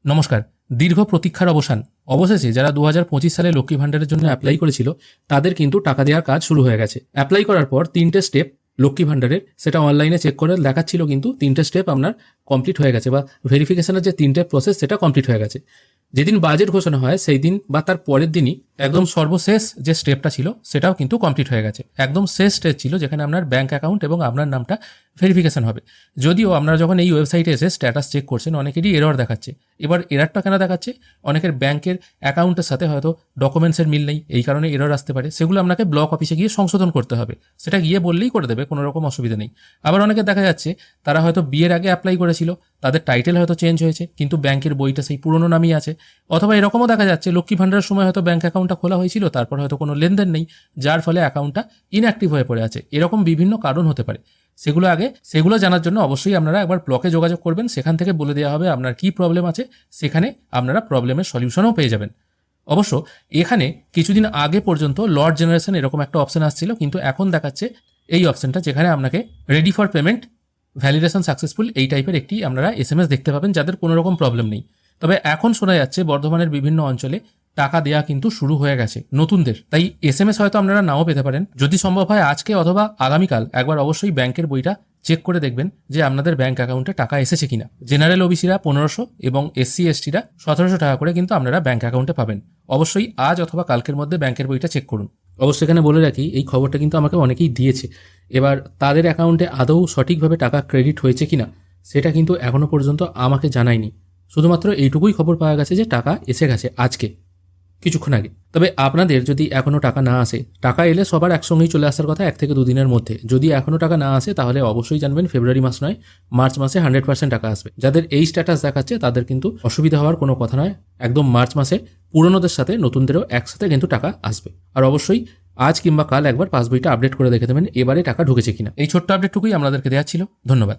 নমস্কার। দীর্ঘ প্রতীক্ষার অবসান। অবশেষে যারা 2025 সালে লক্ষ্মী ভাণ্ডারের জন্য অ্যাপ্লাই করেছিল তাদের কিন্তু টাকা দেওয়ার কাজ শুরু হয়ে গেছে। অ্যাপ্লাই করার পর 3টে স্টেপ লক্ষ্মী ভাণ্ডারের, সেটা অনলাইনে চেক করে দেখাচ্ছিল কিন্তু 3টে স্টেপ আপনার কমপ্লিট হয়ে গেছে, বা ভেরিফিকেশনের যে 3টে প্রসেস সেটা কমপ্লিট হয়ে গেছে। যেদিন বাজেট ঘোষণা হয় সেই দিন বা তার পরের দিনই একদম সর্বশেষ যে স্টেপটা ছিল সেটাও কিন্তু কমপ্লিট হয়ে গেছে। একদম শেষ স্টেজ ছিল যেখানে আপনার ব্যাঙ্ক অ্যাকাউন্ট এবং আপনার নামটা ভেরিফিকেশন হবে। যদিও আপনারা যখন এই ওয়েবসাইটে এসে স্ট্যাটাস চেক করছেন অনেকেরই এরর দেখাচ্ছে। এবার এররটা কেন দেখাচ্ছে? অনেকের ব্যাংকের অ্যাকাউন্টের সাথে হয়তো ডকুমেন্টসের মিল নেই, এই কারণে এরর আসতে পারে। সেগুলো আপনাকে ব্লক অফিসে গিয়ে সংশোধন করতে হবে। সেটা গিয়ে বললেই করে দেবে, কোনো রকম অসুবিধা নেই। আবার অনেকে দেখা যাচ্ছে তারা হয়তো বিয়ের আগে অ্যাপ্লাই করেছিল, তাদের টাইটেল হয়তো চেঞ্জ হয়েছে কিন্তু ব্যাংকের বইটা সেই পুরনো নামই আছে। অথবা এরকমও দেখা যাচ্ছে লক্ষ্মী ভাণ্ডারের সময় হয়তো ব্যাংক অ্যাকাউন্টটা খোলা হয়েছিল, তারপর হয়তো কোনো লেনদেন নেই, যার ফলে অ্যাকাউন্টটা ইনঅ্যাক্টিভ হয়ে পড়ে আছে। এরকম বিভিন্ন কারণ হতে পারে। সেগুলো জানার জন্য অবশ্যই আপনারা একবার ব্লকে যোগাযোগ করবেন। সেখান থেকে বলে দেওয়া হবে আপনার কী প্রবলেম আছে, সেখানে আপনারা প্রবলেমের সলিউশনও পেয়ে যাবেন। অবশ্য এখানে কিছুদিন আগে পর্যন্ত লর্ড জেনারেশন এরকম একটা অপশন আসছিল, কিন্তু এখন দেখাচ্ছে এই অপশনটা, যেখানে আপনাকে ready for payment, validation successful, এই টাইপের একটি আপনারা SMS দেখতে পাবেন যাদের কোনো রকম প্রবলেম নেই। তবে এখন শোনা যাচ্ছে বর্ধমানের বিভিন্ন অঞ্চলে টাকা দেয়া কিন্তু শুরু হয়ে গেছে নতুনদের। তাই SMS হয়তো আপনারা নাও পেতে পারেন। যদি সম্ভব হয় আজকে অথবা আগামীকাল একবার অবশ্যই ব্যাংকের বইটা চেক করে দেখবেন যে আপনাদের ব্যাংক অ্যাকাউন্টে টাকা এসেছে কিনা। জেনারেল ওবিসিরা 1500 এবং SC STরা 1700 টাকা করে কিন্তু আপনারা ব্যাংক অ্যাকাউন্টে পাবেন। অবশ্যই আজ অথবা কালকের মধ্যে ব্যাংকের বইটা চেক করুন। অবশ্যই এখানে বলে রাখি, এই খবরটা কিন্তু আমাকে অনেকেই দিয়েছে। এবার তাদের অ্যাকাউন্টে আদৌ সঠিকভাবে টাকা ক্রেডিট হয়েছে কিনা সেটা কিন্তু এখনো পর্যন্ত আমাকে জানায়নি। শুধুমাত্র এইটুকুই খবর পাওয়া গেছে যে টাকা এসে গেছে আজকে, কিছুক্ষণ আগে। তবে আপনাদের যদি এখনও টাকা না আসে, টাকা এলে সবার একসঙ্গেই চলে আসার কথা 1 থেকে 2 দিনের মধ্যে। যদি এখনও টাকা না আসে তাহলে অবশ্যই জানবেন ফেব্রুয়ারি মাস নয়, মার্চ মাসে 100% টাকা আসবে। যাদের এই স্ট্যাটাস দেখাচ্ছে তাদের কিন্তু অসুবিধা হওয়ার কোনো কথা নয়। একদম মার্চ মাসে পুরনোদের সাথে নতুনদেরও একসাথে কিন্তু টাকা আসবে। আর অবশ্যই আজ কিংবা কাল একবার পাসবইটা আপডেট করে দেখে দেবেন এবারে টাকা ঢুকেছে কিনা। এই ছোট্ট আপডেটটুকুই আপনাদেরকে দেওয়া ছিল। ধন্যবাদ।